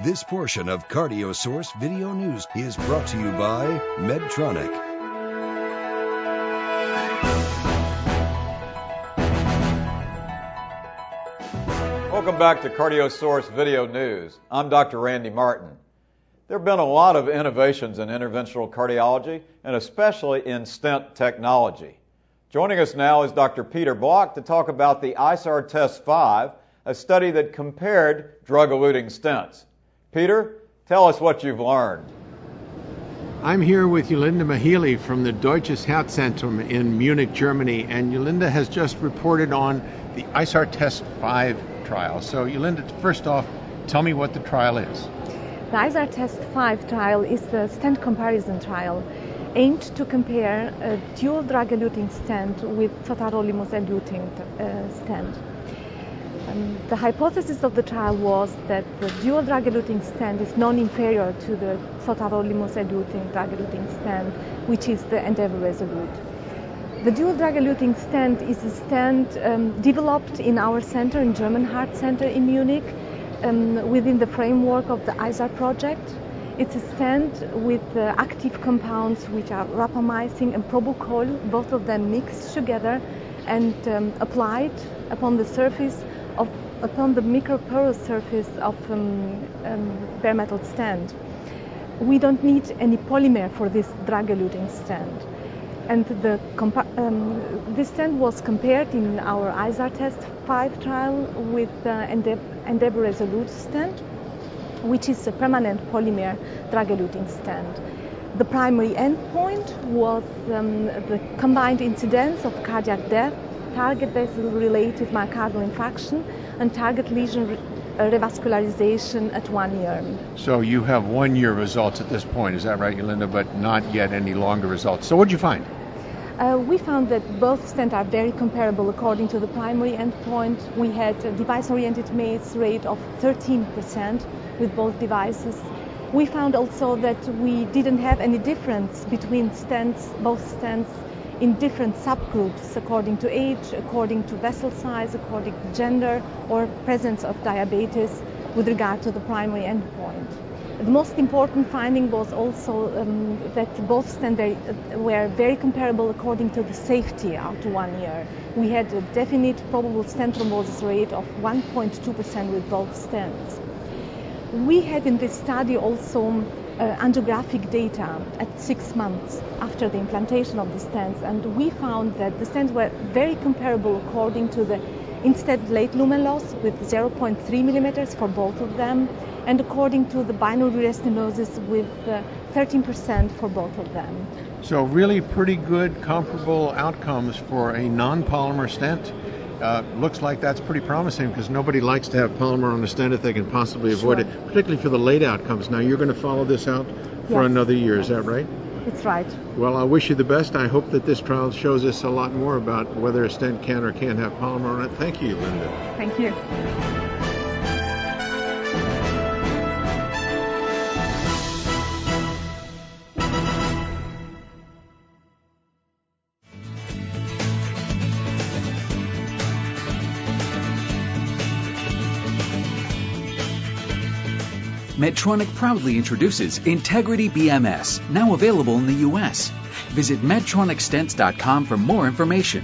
This portion of CardioSource Video News is brought to you by Medtronic. Welcome back to CardioSource Video News. I'm Dr. Randy Martin. There have been a lot of innovations in interventional cardiology, and especially in stent technology. Joining us now is Dr. Peter Block to talk about the ISAR-TEST-5, a study that compared drug-eluting stents. Peter, tell us what you've learned. I'm here with Julinda Mehilli from the Deutsches Herzzentrum in Munich, Germany, and Julinda has just reported on the ISAR-TEST-5 trial. So Julinda, first off, tell me what the trial is. The ISAR-TEST-5 trial is the stent comparison trial aimed to compare a dual drug-eluting stent with totally-eluting stent. The hypothesis of the trial was that the dual drug-eluting stent is non-inferior to the totally-eluting drug-eluting stent, which is the Endeavor Resolute. The dual drug-eluting stent is a stent developed in our center, in German Heart Center in Munich, within the framework of the ISAR project. It's a stent with active compounds which are rapamycin and probocol, both of them mixed together and applied upon the microporous surface of bare metal stent. We don't need any polymer for this drug-eluting stent. And this stent was compared in our ISAR-TEST-5 trial with Endeavor Resolute stent, which is a permanent polymer drug-eluting stent. The primary endpoint was the combined incidence of cardiac death, target vessel-related myocardial infarction, and target lesion revascularization at 1 year. So you have 1 year results at this point, is that right, Julinda, but not yet any longer results. So what did you find? We found that both stents are very comparable according to the primary endpoint. We had a device-oriented MACE rate of 13% with both devices. We found also that we didn't have any difference between both stents in different subgroups according to age, according to vessel size, according to gender, or presence of diabetes with regard to the primary endpoint. The most important finding was also that both stents were very comparable according to the safety out to 1 year. We had a definite probable stent thrombosis rate of 1.2% with both stents. We had in this study also angiographic data at 6 months after the implantation of the stents, and we found that the stents were very comparable according to the instead late lumen loss with 0.3 millimeters for both of them, and according to the binary restenosis with 13% for both of them. So really pretty good comparable outcomes for a non-polymer stent. Looks like that's pretty promising because nobody likes to have polymer on the stent if they can possibly avoid it, particularly for the late outcomes. Now you're going to follow this out for another year, is that right? It's right. Well, I wish you the best. I hope that this trial shows us a lot more about whether a stent can or can't have polymer on it. Thank you, Linda. Thank you. Medtronic proudly introduces Integrity BMS, now available in the U.S. Visit MedtronicStents.com for more information.